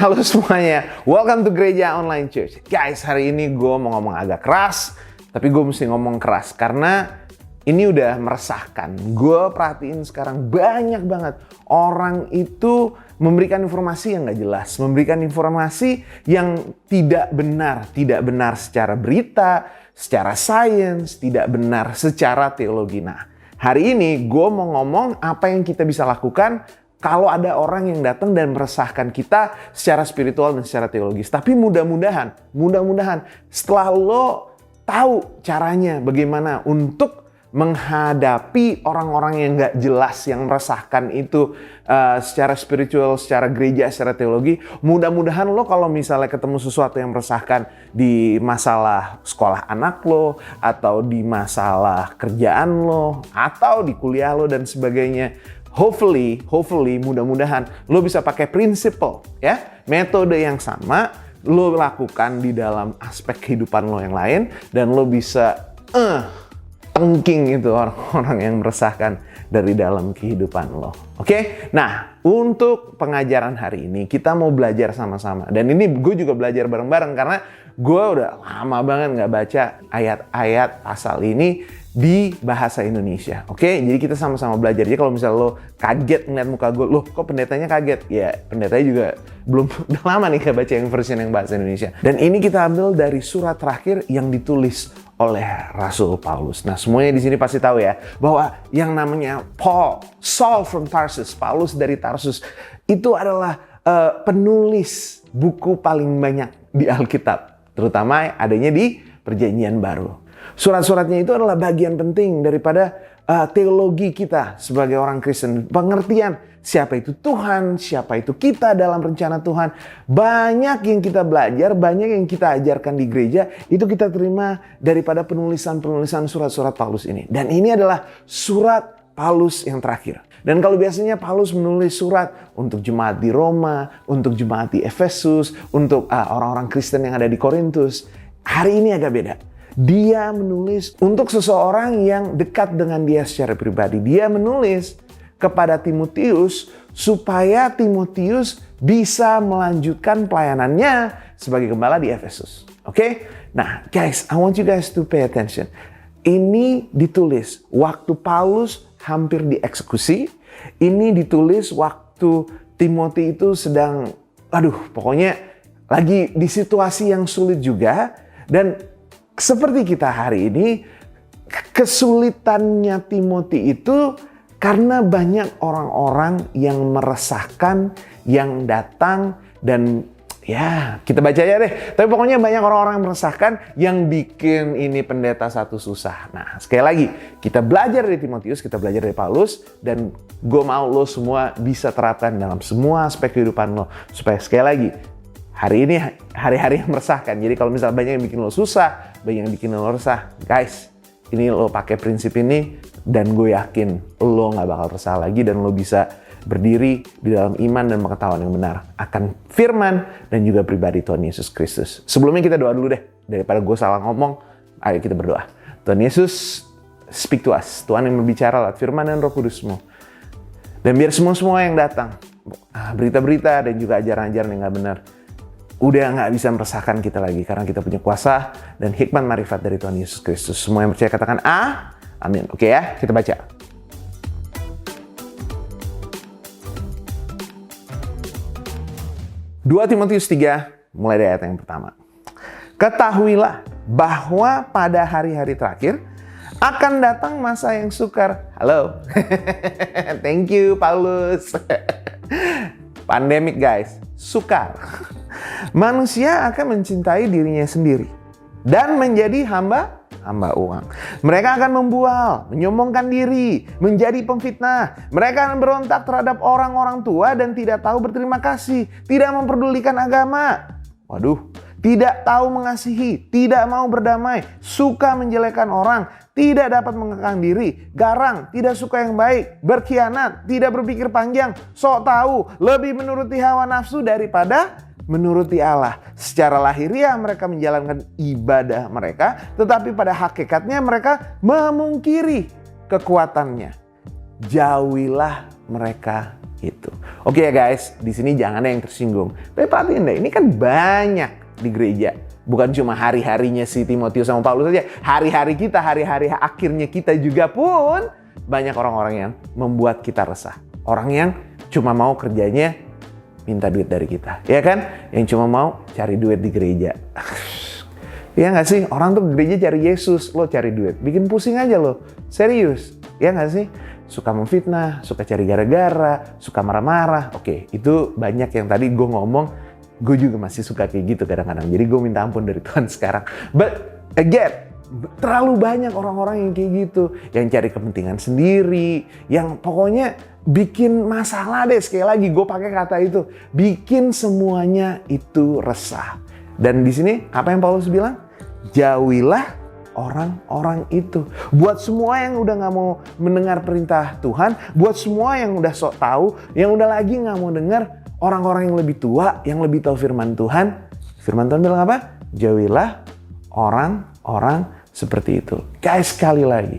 Halo semuanya, welcome to Gereja Online Church. Guys, hari ini gue mau ngomong agak keras, tapi gue mesti ngomong keras karena ini udah meresahkan. Gue perhatiin sekarang banyak banget orang itu memberikan informasi yang gak jelas, memberikan informasi yang tidak benar secara berita, secara sains, tidak benar secara teologi. Nah, hari ini gue mau ngomong apa yang kita bisa lakukan kalau ada orang yang datang dan meresahkan kita secara spiritual dan secara teologis. Tapi mudah-mudahan setelah lo tahu caranya bagaimana untuk menghadapi orang-orang yang gak jelas, yang meresahkan itu secara spiritual, secara gereja, secara teologi. Mudah-mudahan lo kalau misalnya ketemu sesuatu yang meresahkan di masalah sekolah anak lo, atau di masalah kerjaan lo, atau di kuliah lo dan sebagainya. Hopefully, mudah-mudahan lo bisa pakai prinsipal, ya, metode yang sama lo lakukan di dalam aspek kehidupan lo yang lain, dan lo bisa tengking itu orang-orang yang meresahkan dari dalam kehidupan lo. Oke? Nah, untuk pengajaran hari ini kita mau belajar sama-sama, dan ini gue juga belajar bareng-bareng karena gue udah lama banget nggak baca ayat-ayat pasal ini di bahasa Indonesia. Oke, jadi kita sama-sama belajar. Jadi kalau misalnya lo kaget ngeliat muka gue, loh kok pendetanya kaget? Ya, pendetanya juga belum udah lama nih gak baca yang version yang bahasa Indonesia. Dan ini kita ambil dari surat terakhir yang ditulis oleh Rasul Paulus. Nah, semuanya di sini pasti tahu ya bahwa yang namanya Saul from Tarsus, Paulus dari Tarsus, itu adalah penulis buku paling banyak di Alkitab, terutama adanya di Perjanjian Baru. Surat-suratnya itu adalah bagian penting daripada teologi kita sebagai orang Kristen. Pengertian siapa itu Tuhan, siapa itu kita dalam rencana Tuhan. Banyak yang kita belajar, banyak yang kita ajarkan di gereja, itu kita terima daripada penulisan-penulisan surat-surat Paulus ini. Dan ini adalah surat Paulus yang terakhir. Dan kalau biasanya Paulus menulis surat untuk jemaat di Roma, untuk jemaat di Efesus, untuk orang-orang Kristen yang ada di Korintus, hari ini agak beda. Dia menulis untuk seseorang yang dekat dengan dia secara pribadi. Dia menulis kepada Timotius supaya Timotius bisa melanjutkan pelayanannya sebagai gembala di Efesus. Oke? Nah, guys, I want you guys to pay attention. Ini ditulis waktu Paulus hampir dieksekusi. Ini ditulis waktu Timothy itu sedang, pokoknya lagi di situasi yang sulit juga. Dan seperti kita hari ini, kesulitannya Timothy itu karena banyak orang-orang yang meresahkan, yang datang, dan ya kita baca aja deh. Tapi pokoknya banyak orang-orang yang meresahkan yang bikin ini pendeta satu susah. Nah, sekali lagi, kita belajar dari Timotius, kita belajar dari Paulus, dan gue mau lo semua bisa terapkan dalam semua aspek kehidupan lo. Supaya sekali lagi, hari ini hari-hari yang meresahkan. Jadi kalau misalnya banyak yang bikin lo susah, banyak yang bikin lo resah, guys, ini lo pakai prinsip ini dan gue yakin lo gak bakal resah lagi, dan lo bisa berdiri di dalam iman dan pengetahuan yang benar akan firman dan juga pribadi Tuhan Yesus Kristus. Sebelumnya kita doa dulu deh, daripada gue salah ngomong. Ayo kita berdoa. Tuhan Yesus, speak to us. Tuhan yang berbicara lewat firman dan Roh Kudus-Mu. Dan biar semua yang datang, berita-berita dan juga ajaran-ajaran yang gak benar, udah gak bisa meresahkan kita lagi, karena kita punya kuasa dan hikmat marifat dari Tuhan Yesus Kristus. Semua yang percaya katakan amin. Oke ya, kita baca. Dua Timotius 3, mulai dari ayat yang pertama. Ketahuilah bahwa pada hari-hari terakhir akan datang masa yang sukar. Halo. Thank you Paulus. Pandemic guys, sukar. Manusia akan mencintai dirinya sendiri dan menjadi hamba uang. Mereka akan membual, menyombongkan diri, menjadi pemfitnah. Mereka akan berontak terhadap orang-orang tua dan tidak tahu berterima kasih, tidak memperdulikan agama. Tidak tahu mengasihi, tidak mau berdamai, suka menjelekkan orang, tidak dapat mengekang diri, garang, tidak suka yang baik, berkhianat, tidak berpikir panjang, sok tahu, lebih menuruti hawa nafsu daripada menuruti Allah. Secara lahiriah mereka menjalankan ibadah mereka, tetapi pada hakikatnya mereka memungkiri kekuatannya. Jauhilah mereka itu. Oke ya guys, di sini jangan ada yang tersinggung. Tapi perhatiin deh, ini kan banyak di gereja. Bukan cuma hari-harinya si Timotius sama Paulus saja. Hari-hari kita, hari-hari akhirnya kita juga pun banyak orang-orang yang membuat kita resah. Orang yang cuma mau kerjanya minta duit dari kita. Ya kan? Yang cuma mau cari duit di gereja. Ya nggak sih? Orang tuh ke gereja cari Yesus, lo cari duit. Bikin pusing aja lo. Serius. Ya nggak sih? Suka memfitnah, suka cari gara-gara, suka marah-marah. Oke, itu banyak yang tadi gue ngomong, gue juga masih suka kayak gitu kadang-kadang. Jadi gue minta ampun dari Tuhan sekarang. But again, terlalu banyak orang-orang yang kayak gitu. Yang cari kepentingan sendiri, yang pokoknya bikin masalah deh. Sekali lagi gue pakai kata itu. Bikin semuanya itu resah. Dan di sini apa yang Paulus bilang? Jauhilah orang-orang itu. Buat semua yang udah gak mau mendengar perintah Tuhan, buat semua yang udah sok tahu, yang udah lagi gak mau dengar orang-orang yang lebih tua, yang lebih tahu firman Tuhan. Firman Tuhan bilang apa? Jauhilah orang-orang seperti itu. Guys, sekali lagi,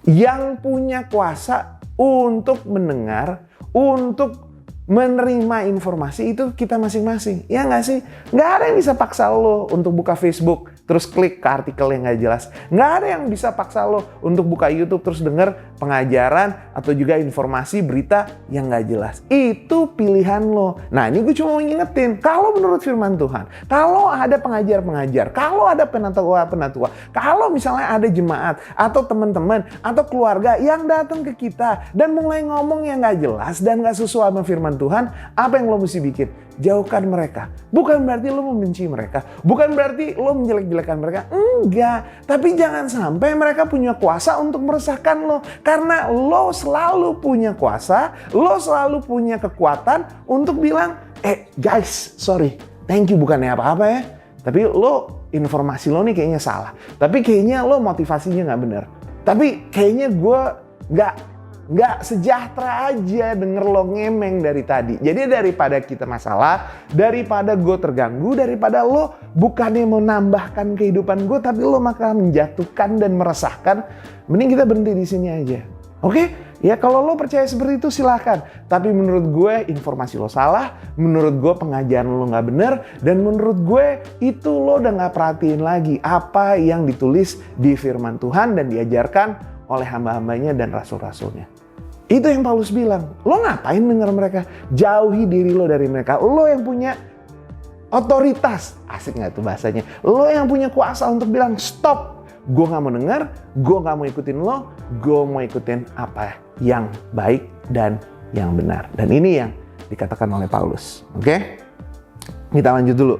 yang punya kuasa untuk mendengar, untuk menerima informasi itu kita masing-masing. Ya nggak sih? Nggak ada yang bisa paksa lo untuk buka Facebook terus klik ke artikel yang nggak jelas. Nggak ada yang bisa paksa lo untuk buka YouTube terus denger pengajaran atau juga informasi berita yang nggak jelas. Itu pilihan lo. Nah, ini gue cuma mau ngingetin, kalau menurut firman Tuhan, kalau ada pengajar-pengajar, kalau ada penatua-penatua, kalau misalnya ada jemaat atau teman-teman atau keluarga yang datang ke kita dan mulai ngomong yang nggak jelas dan nggak sesuai sama firman Tuhan, apa yang lo mesti bikin? Jauhkan mereka. Bukan berarti lo membenci mereka. Bukan berarti lo menjelek-jelekan mereka. Enggak. Tapi jangan sampai mereka punya kuasa untuk meresahkan lo. Karena lo selalu punya kuasa. Lo selalu punya kekuatan untuk bilang, guys, sorry. Thank you bukannya apa-apa ya. Tapi lo, informasi lo nih kayaknya salah. Tapi kayaknya lo motivasinya gak bener. Tapi kayaknya gue nggak sejahtera aja denger lo ngemeng dari tadi. Jadi daripada kita masalah, daripada gue terganggu, daripada lo bukannya menambahkan kehidupan gue, tapi lo malah menjatuhkan dan meresahkan, mending kita berhenti di sini aja. Oke? Ya kalau lo percaya seperti itu silahkan. Tapi menurut gue informasi lo salah, menurut gue pengajaran lo nggak bener, dan menurut gue itu lo udah nggak perhatiin lagi apa yang ditulis di firman Tuhan dan diajarkan oleh hamba-hambanya dan rasul-rasulnya. Itu yang Paulus bilang. Lo ngapain denger mereka? Jauhi diri lo dari mereka. Lo yang punya otoritas. Asik gak tuh bahasanya? Lo yang punya kuasa untuk bilang stop. Gue gak mau denger. Gue gak mau ikutin lo. Gue mau ikutin apa yang baik dan yang benar. Dan ini yang dikatakan oleh Paulus. Oke? Kita lanjut dulu.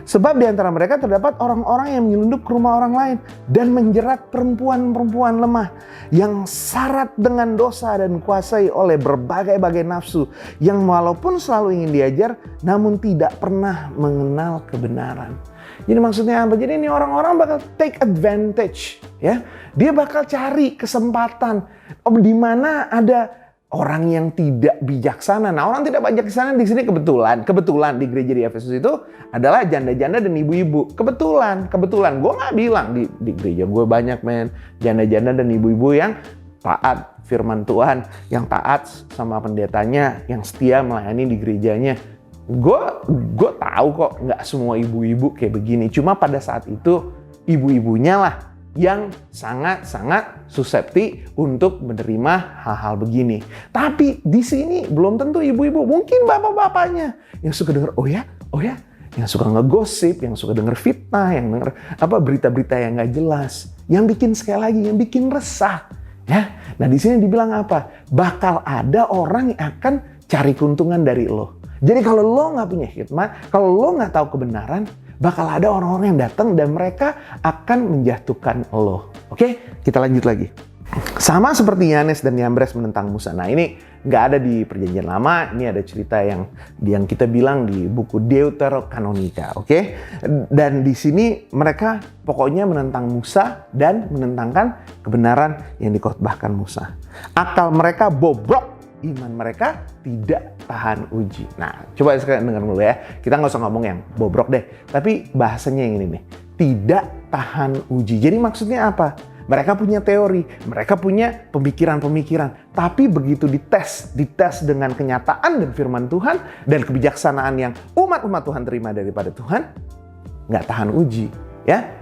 Sebab di antara mereka terdapat orang-orang yang menyelundup ke rumah orang lain dan menjerat perempuan-perempuan lemah yang syarat dengan dosa dan kuasai oleh berbagai-bagai nafsu yang walaupun selalu ingin diajar namun tidak pernah mengenal kebenaran. Jadi maksudnya apa? Jadi ini orang-orang bakal take advantage, ya. Dia bakal cari kesempatan di mana ada orang yang tidak bijaksana. Nah, orang tidak bijaksana di sini kebetulan di gereja di Efesus itu adalah janda-janda dan ibu-ibu. Kebetulan. Gue nggak bilang di gereja gue banyak janda-janda dan ibu-ibu yang taat firman Tuhan, yang taat sama pendetanya, yang setia melayani di gerejanya. Gue tahu kok nggak semua ibu-ibu kayak begini. Cuma pada saat itu ibu-ibunya lah yang sangat-sangat suscepti untuk menerima hal-hal begini. Tapi di sini belum tentu ibu-ibu, mungkin bapak-bapaknya yang suka dengar oh ya, yang suka ngegosip, yang suka denger fitnah, yang denger berita-berita yang nggak jelas, yang bikin sekali lagi, yang bikin resah, ya. Nah di sini dibilang apa? Bakal ada orang yang akan cari keuntungan dari lo. Jadi kalau lo nggak punya hikmat, kalau lo nggak tahu kebenaran, bakal ada orang-orang yang datang dan mereka akan menjatuhkan lo. Oke, kita lanjut lagi. Sama seperti Yanes dan Yambres menentang Musa. Nah ini nggak ada di perjanjian lama, ini ada cerita yang kita bilang di buku Deuterokanonika, oke? Dan di sini mereka pokoknya menentang Musa dan menentangkan kebenaran yang dikhotbahkan Musa. Akal mereka bobrok, iman mereka tidak tahan uji. Nah, coba sekarang dengar dulu ya. Kita nggak usah ngomong yang bobrok deh. Tapi bahasanya yang ini nih. Tidak tahan uji. Jadi maksudnya apa? mereka punya teori, mereka punya pemikiran-pemikiran. Tapi begitu dites dengan kenyataan dan firman Tuhan dan kebijaksanaan yang umat-umat Tuhan terima daripada Tuhan, nggak tahan uji, ya,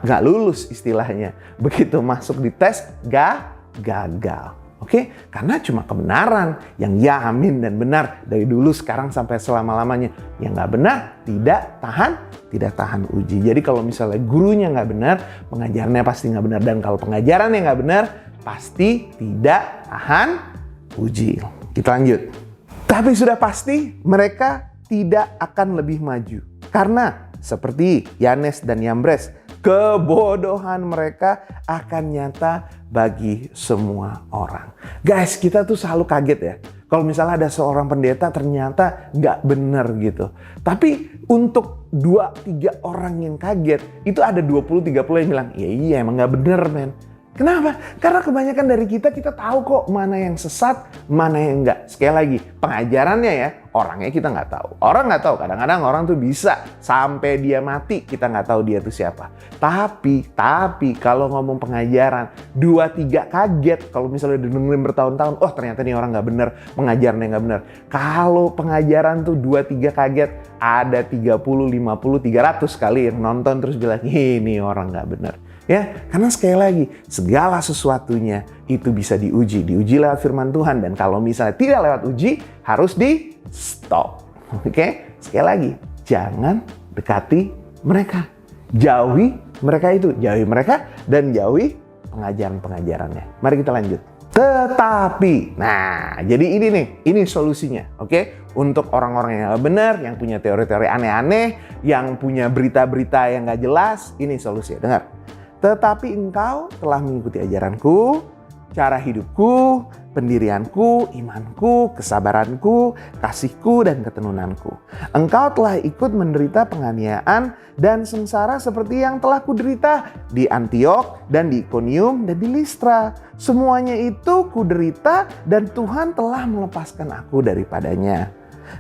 nggak lulus istilahnya. Begitu masuk di tes, gagal. Oke, karena cuma kebenaran yang ya, amin, dan benar dari dulu, sekarang, sampai selama-lamanya. Yang nggak benar tidak tahan uji. Jadi kalau misalnya gurunya nggak benar, pengajarannya pasti nggak benar. Dan kalau pengajarannya nggak benar, pasti tidak tahan uji. Kita lanjut. Tapi sudah pasti mereka tidak akan lebih maju. Karena seperti Yanes dan Yambres, kebodohan mereka akan nyata bagi semua orang. Guys, kita tuh selalu kaget ya. Kalau misalnya ada seorang pendeta ternyata nggak benar gitu. Tapi untuk 2-3 orang yang kaget, itu ada 20-30 yang bilang, iya emang nggak benar, men. Kenapa? Karena kebanyakan dari kita tahu kok mana yang sesat, mana yang enggak. Sekali lagi, pengajarannya ya, orangnya kita nggak tahu. Orang nggak tahu, kadang-kadang orang tuh bisa sampai dia mati, kita nggak tahu dia tuh siapa. Tapi kalau ngomong pengajaran, 2-3 kaget. Kalau misalnya udah dengerin bertahun-tahun, oh ternyata nih orang nggak bener, pengajarannya nggak bener. Kalau pengajaran tuh 2-3 kaget, ada 30, 50, 300 kali yang nonton terus bilang, ini orang nggak bener. Ya, karena sekali lagi, segala sesuatunya itu bisa diuji lewat firman Tuhan. Dan kalau misalnya tidak lewat uji, harus di stop. Oke? Sekali lagi, jangan dekati mereka. Jauhi mereka dan jauhi pengajaran-pengajarannya. Mari kita lanjut. Tetapi, nah jadi ini solusinya, oke? Untuk orang-orang yang gak benar, yang punya teori-teori aneh-aneh, yang punya berita-berita yang gak jelas, ini solusinya, dengar. Tetapi engkau telah mengikuti ajaranku, cara hidupku, pendirianku, imanku, kesabaranku, kasihku, dan ketenunanku. Engkau telah ikut menderita penganiayaan dan sengsara seperti yang telah kuderita di Antiok dan di Ikonium dan di Listra. Semuanya itu kuderita dan Tuhan telah melepaskan aku daripadanya.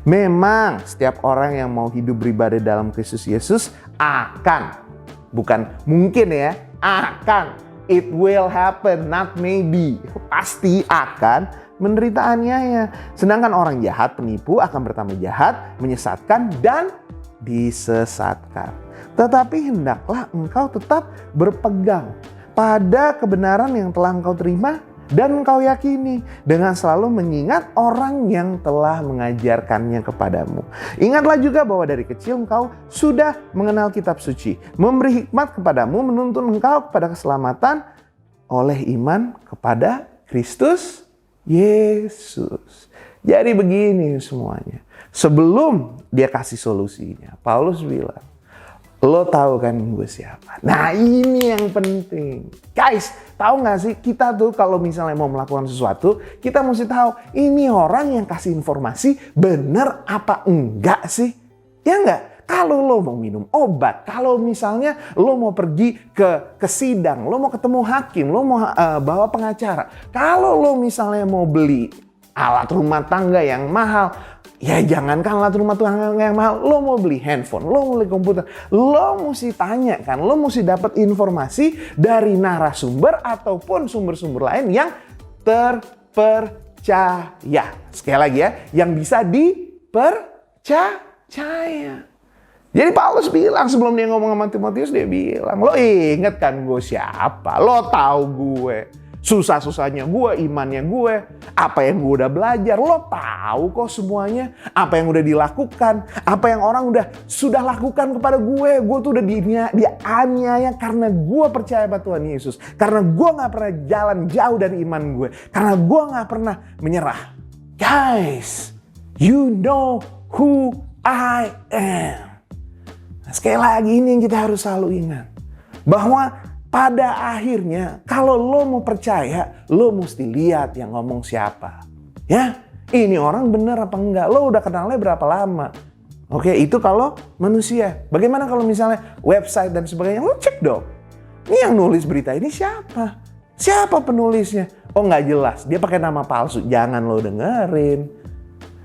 Memang setiap orang yang mau hidup beribadah dalam Kristus Yesus akan, bukan mungkin ya, akan. It will happen, not maybe. Pasti akan menderita aniaya. Sedangkan orang jahat, penipu akan bertambah jahat, menyesatkan dan disesatkan. Tetapi hendaklah engkau tetap berpegang pada kebenaran yang telah engkau terima dan engkau yakini, dengan selalu mengingat orang yang telah mengajarkannya kepadamu. Ingatlah juga bahwa dari kecil engkau sudah mengenal kitab suci, memberi hikmat kepadamu, menuntun engkau kepada keselamatan oleh iman kepada Kristus Yesus. Jadi begini semuanya. Sebelum dia kasih solusinya, Paulus bilang, lo tahu kan gue siapa? Nah ini yang penting. Guys, tahu gak sih, kita tuh kalau misalnya mau melakukan sesuatu, kita mesti tahu ini orang yang kasih informasi benar apa enggak sih? Ya enggak? Kalau lo mau minum obat, kalau misalnya lo mau pergi ke sidang, lo mau ketemu hakim, lo mau bawa pengacara. Kalau lo misalnya mau beli alat rumah tangga yang mahal, ya jangankan alat rumah tangga yang mahal, lo mau beli handphone, lo mau beli komputer, lo mesti tanya kan, lo mesti dapat informasi dari narasumber ataupun sumber-sumber lain yang terpercaya. Sekali lagi ya, yang bisa dipercaya. Jadi Paulus bilang sebelum dia ngomong sama Timotius, dia bilang, lo inget kan gue siapa, lo tahu gue. Susah-susahnya gue, imannya gue, apa yang gue udah belajar, lo tahu kok semuanya. Apa yang udah dilakukan, apa yang orang sudah lakukan kepada gue tuh udah dianiaya karena gue percaya pada Tuhan Yesus. Karena gue gak pernah jalan jauh dari iman gue. Karena gue gak pernah menyerah. Guys, you know who I am. Nah, sekali lagi ini yang kita harus selalu ingat. Bahwa pada akhirnya, kalau lo mau percaya, lo mesti lihat yang ngomong siapa. Ya, ini orang bener apa enggak? Lo udah kenalnya berapa lama? Oke, itu kalau manusia. Bagaimana kalau misalnya website dan sebagainya? Lo cek dong. Ini yang nulis berita ini siapa? Siapa penulisnya? Oh nggak jelas, dia pakai nama palsu. Jangan lo dengerin.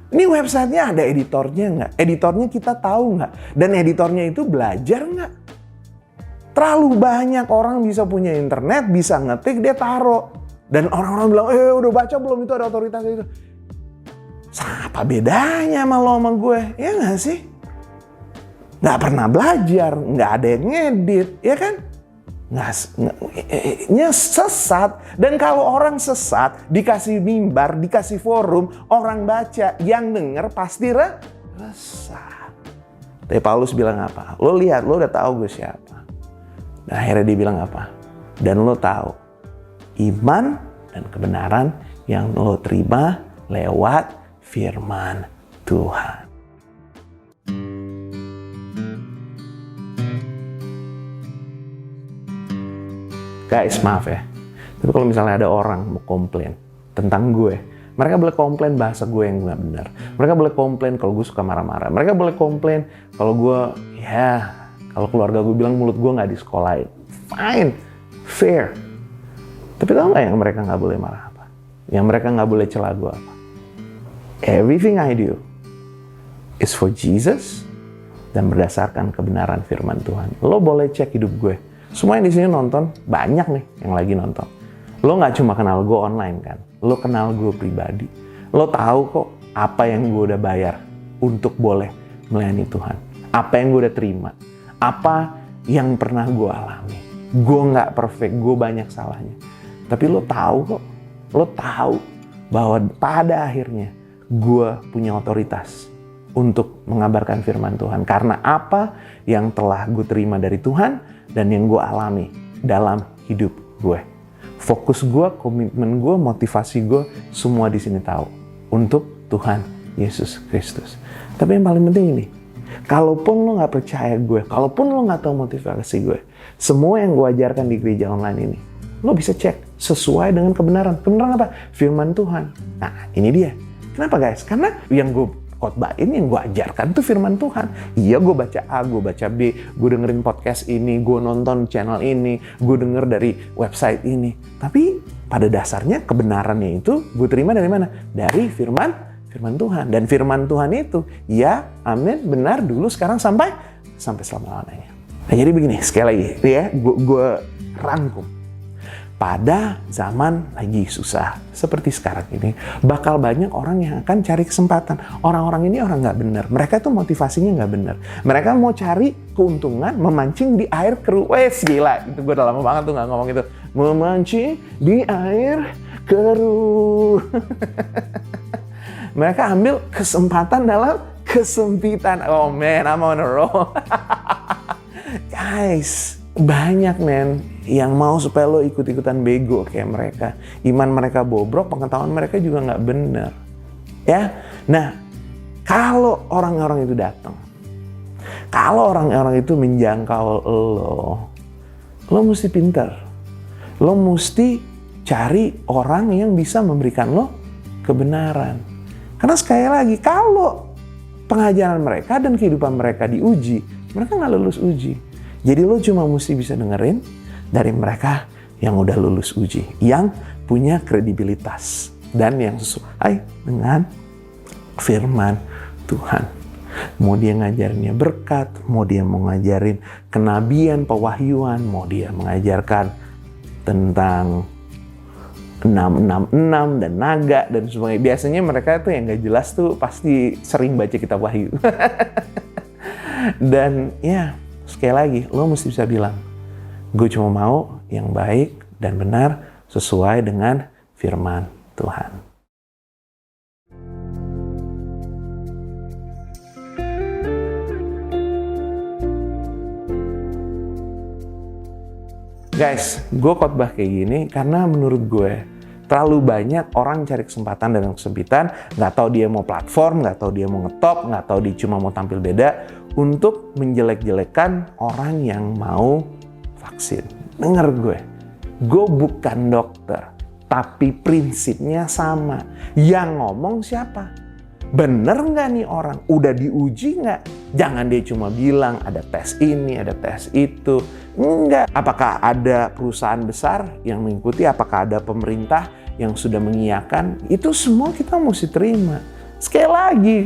Ini websitenya ada editornya nggak? Editornya kita tahu nggak? Dan editornya itu belajar nggak? Terlalu banyak orang bisa punya internet, bisa ngetik, dia taruh. Dan orang-orang bilang, udah baca belum itu ada otoritas itu. Apa bedanya sama lo sama gue? Ya nggak sih? Nggak pernah belajar, nggak ada yang ngedit, ya kan? Nggak sesat. Dan kalau orang sesat, dikasih mimbar, dikasih forum, orang baca, yang denger pasti resah. Tapi Paulus bilang apa? Lo lihat, lo udah tahu gue siapa. Dan akhirnya dia bilang apa? Dan lo tahu iman dan kebenaran yang lo terima lewat firman Tuhan. Guys, maaf ya. Tapi kalau misalnya ada orang mau komplain tentang gue, mereka boleh komplain bahasa gue yang nggak benar. Mereka boleh komplain kalau gue suka marah-marah. Mereka boleh komplain kalau gue, kalau keluarga gue bilang mulut gue nggak disekolahin. Fine, fair. Tapi tau nggak yang mereka nggak boleh marah apa? Yang mereka nggak boleh celah gue apa? Everything I do is for Jesus dan berdasarkan kebenaran firman Tuhan. Lo boleh cek hidup gue. Semua yang di sini nonton, banyak nih yang lagi nonton. Lo nggak cuma kenal gue online kan? Lo kenal gue pribadi. Lo tahu kok apa yang gue udah bayar untuk boleh melayani Tuhan. Apa yang gue udah terima. Apa yang pernah gue alami. Gue nggak perfect, gue banyak salahnya. Tapi lo tahu kok. Lo tahu bahwa pada akhirnya gue punya otoritas untuk mengabarkan firman Tuhan. Karena apa yang telah gue terima dari Tuhan dan yang gue alami dalam hidup gue. Fokus gue, komitmen gue, motivasi gue, semua di sini tahu. Untuk Tuhan Yesus Kristus. Tapi yang paling penting ini, kalaupun lo gak percaya gue, kalaupun lo gak tahu motivasi gue, semua yang gue ajarkan di gereja online ini, lo bisa cek sesuai dengan kebenaran. Kebenaran apa? Firman Tuhan. Nah, ini dia. Kenapa guys? Karena yang gue khotbahin, yang gue ajarkan itu firman Tuhan. Iya, gue baca A, gue baca B, gue dengerin podcast ini, gue nonton channel ini, gue denger dari website ini. Tapi pada dasarnya kebenarannya itu gue terima dari mana? Dari firman Tuhan. Dan firman Tuhan itu, ya, amin, benar dulu, sekarang sampai selama-lamanya. Nah, jadi begini, sekali lagi, ya, gue rangkum. Pada zaman lagi susah seperti sekarang ini, bakal banyak orang yang akan cari kesempatan. Orang-orang ini orang nggak benar. Mereka tuh motivasinya nggak benar. Mereka mau cari keuntungan, memancing di air keruh. Wes, gila, itu gue udah lama banget tuh nggak ngomong itu. Memancing di air keruh. Mereka ambil kesempatan dalam kesempitan. Oh man, I'm on a roll. Guys, banyak men yang mau supaya lo ikut-ikutan bego kayak mereka. Iman mereka bobrok, pengetahuan mereka juga nggak benar. Ya, nah kalau orang-orang itu datang, kalau orang-orang itu menjangkau lo mesti pintar. Lo mesti cari orang yang bisa memberikan lo kebenaran. Karena sekali lagi, kalau pengajaran mereka dan kehidupan mereka diuji, mereka nggak lulus uji. Jadi lo cuma mesti bisa dengerin dari mereka yang udah lulus uji, yang punya kredibilitas dan yang sesuai dengan firman Tuhan. Mau dia ngajarinnya berkat, mau dia mau ngajarin kenabian, pewahyuan, mau dia mengajarkan tentang 666 dan naga dan sebagainya. Biasanya mereka tuh yang gak jelas tuh pasti sering baca kitab Wahyu. Dan ya, sekali lagi, lo mesti bisa bilang, gue cuma mau yang baik dan benar sesuai dengan firman Tuhan. Guys, gue khotbah kayak gini karena menurut gue terlalu banyak orang cari kesempatan dalam kesempitan, nggak tahu dia mau platform, nggak tahu dia mau ngetop, nggak tahu dia cuma mau tampil beda untuk menjelek-jelekan orang yang mau vaksin. Dengar gue bukan dokter, tapi prinsipnya sama. Yang ngomong siapa? Bener nggak nih orang? Udah diuji nggak? Jangan dia cuma bilang ada tes ini, ada tes itu. Enggak. Apakah ada perusahaan besar yang mengikuti? Apakah ada pemerintah yang sudah mengiyakan? Itu semua kita mesti terima. Sekali lagi,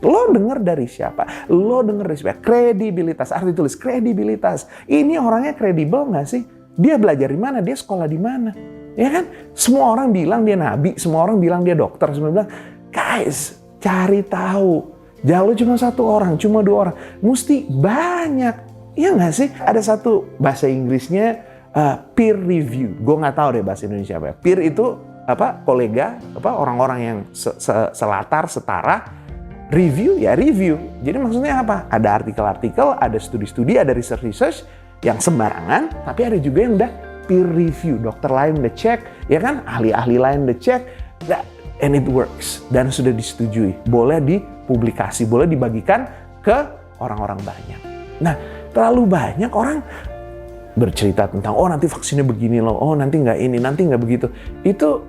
Lo denger dari siapa? Lo denger dari siapa? Kredibilitas, arti tulis kredibilitas. Ini orangnya kredibel nggak sih? Dia belajar di mana? Dia sekolah di mana? Ya kan? Semua orang bilang dia nabi, semua orang bilang dia dokter, semua bilang, guys, cari tahu. Jangan lo cuma satu orang, cuma dua orang. Mesti banyak. Iya nggak sih? Ada satu bahasa Inggrisnya peer review. Gue nggak tahu deh bahasa Indonesia apa ya. Peer itu kolega, orang-orang yang selatar, setara. Review ya review. Jadi maksudnya apa? Ada artikel-artikel, ada studi-studi, ada research-research yang sembarangan, tapi ada juga yang udah peer review. Dokter lain udah cek, ya kan? Ahli-ahli lain udah cek, and it works. Dan sudah disetujui. Boleh dipublikasi, boleh dibagikan ke orang-orang banyak. Nah, terlalu banyak orang bercerita tentang, oh nanti vaksinnya begini loh, oh nanti nggak ini, nanti nggak begitu. Itu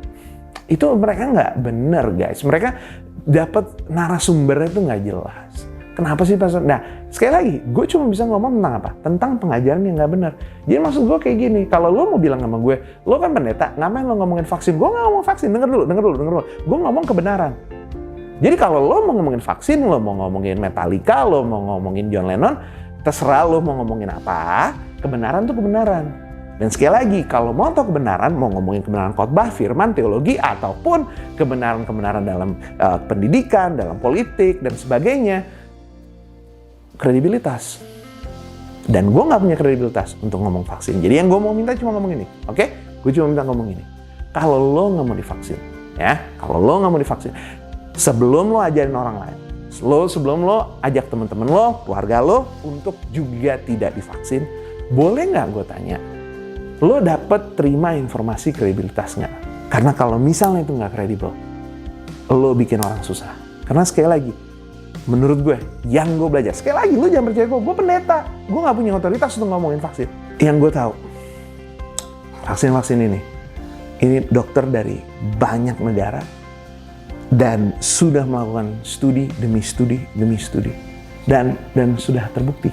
mereka nggak bener guys. Mereka dapat narasumbernya itu nggak jelas. Kenapa sih Pastor? Nah, sekali lagi, gue cuma bisa ngomong tentang apa? Tentang pengajaran yang nggak benar. Jadi maksud gue kayak gini, kalau lo mau bilang sama gue, lo kan pendeta, ngapain lo ngomongin vaksin? Gue nggak ngomong vaksin, denger dulu. Gue ngomong kebenaran. Jadi kalau lo mau ngomongin vaksin, lo mau ngomongin Metallica, lo mau ngomongin John Lennon, terserah lo mau ngomongin apa, kebenaran tuh kebenaran. Dan sekali lagi, kalau mau tahu kebenaran, mau ngomongin kebenaran khotbah, firman, teologi, ataupun kebenaran-kebenaran dalam pendidikan, dalam politik, dan sebagainya, kredibilitas. Dan gue nggak punya kredibilitas untuk ngomong vaksin. Jadi yang gue mau minta cuma ngomong ini, oke? Gue cuma minta ngomong ini. Kalau lo nggak mau divaksin, ya, kalau lo nggak mau divaksin, sebelum lo ajarin orang lain, sebelum lo ajak teman-teman lo, keluarga lo untuk juga tidak divaksin, boleh nggak gue tanya? Lo dapat terima informasi kredibilitas nggak? Karena kalau misalnya itu nggak kredibel, lo bikin orang susah. Karena sekali lagi, menurut gue, yang gue belajar, sekali lagi lo jangan percaya gue pendeta, gue nggak punya otoritas untuk ngomongin vaksin. Yang gue tahu, vaksin ini dokter dari banyak negara dan sudah melakukan studi demi studi dan sudah terbukti,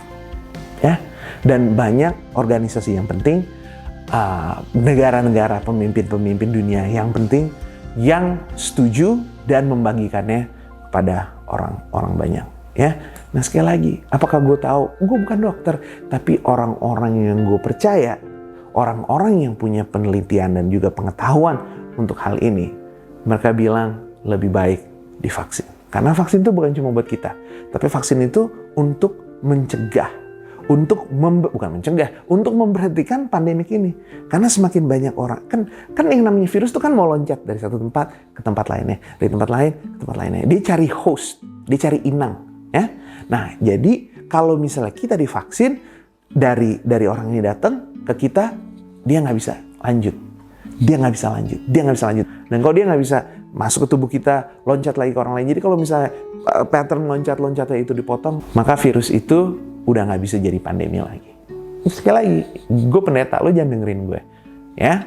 ya. Dan banyak organisasi yang penting, negara-negara pemimpin dunia yang penting yang setuju dan membagikannya kepada orang-orang banyak, ya. Nah sekali lagi, apakah gue tahu? Gue bukan dokter, tapi orang-orang yang gue percaya, orang-orang yang punya penelitian dan juga pengetahuan untuk hal ini, mereka bilang lebih baik divaksin. Karena vaksin itu bukan cuma buat kita, tapi vaksin itu untuk mencegah, untuk memberhentikan pandemik ini. Karena semakin banyak orang, kan yang namanya virus itu kan mau loncat dari satu tempat ke tempat lainnya, dari tempat lain ke tempat lainnya. Dia cari host, dia cari inang, ya. Nah, jadi kalau misalnya kita divaksin, dari orang ini datang ke kita, dia nggak bisa lanjut. Dan kalau dia nggak bisa masuk ke tubuh kita, loncat lagi ke orang lain. Jadi kalau misalnya pattern loncat-loncatnya itu dipotong, maka virus itu udah nggak bisa jadi pandemi lagi. Sekali lagi, gue pendeta, lo jangan dengerin gue, ya.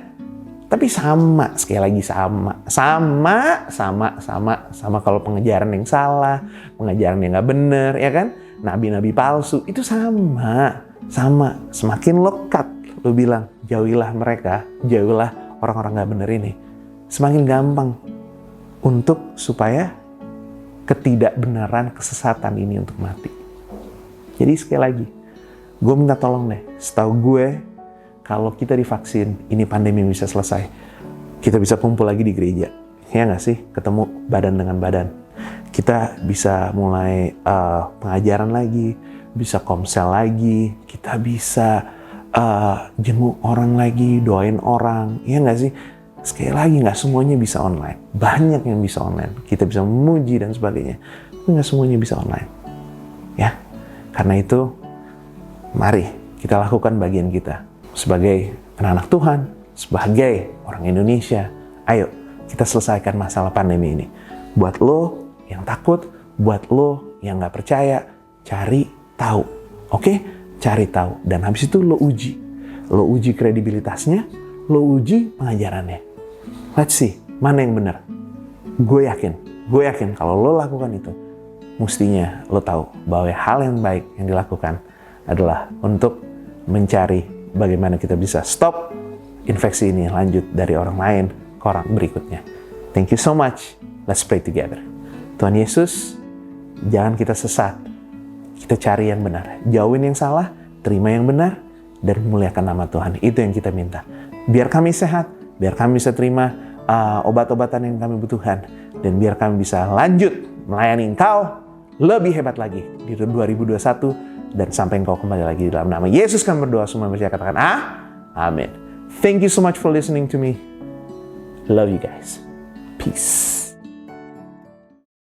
Tapi sekali lagi sama kalau pengejaran yang salah, pengejaran yang nggak bener, ya kan? Nabi-nabi palsu itu sama. Semakin lo cut, lo bilang jauhilah mereka, jauhilah orang-orang nggak bener ini. Semakin gampang supaya ketidakbenaran, kesesatan ini untuk mati. Jadi sekali lagi, gue minta tolong deh, setahu gue, kalau kita divaksin, ini pandemi bisa selesai. Kita bisa kumpul lagi di gereja, ya nggak sih? Ketemu badan dengan badan. Kita bisa mulai pengajaran lagi, bisa komsel lagi, kita bisa jenguk orang lagi, doain orang, ya nggak sih? Sekali lagi, nggak semuanya bisa online. Banyak yang bisa online. Kita bisa memuji dan sebagainya. Tapi nggak semuanya bisa online. Ya, karena itu, mari kita lakukan bagian kita. Sebagai anak-anak Tuhan, sebagai orang Indonesia, ayo kita selesaikan masalah pandemi ini. Buat lo yang takut, buat lo yang nggak percaya, cari tahu. Oke? Cari tahu. Dan habis itu lo uji. Lo uji kredibilitasnya, lo uji pengajarannya. Let's see, mana yang benar. Gue yakin kalau lo lakukan itu, mestinya lo tahu bahwa hal yang baik yang dilakukan adalah untuk mencari bagaimana kita bisa stop infeksi ini lanjut dari orang lain ke orang berikutnya. Thank you so much. Let's pray together. Tuhan Yesus, Jangan kita sesat. Kita cari yang benar. Jauhin yang salah, terima yang benar, dan muliakan nama Tuhan. Itu yang kita minta. Biar kami sehat, biar kami bisa terima obat-obatan yang kami butuhkan, dan biar kami bisa lanjut melayani Engkau lebih hebat lagi di 2021, dan sampai Engkau kembali lagi. Dalam nama Yesus kami berdoa, semua manusia katakan amin. Thank you so much for listening to me. Love you guys. Peace.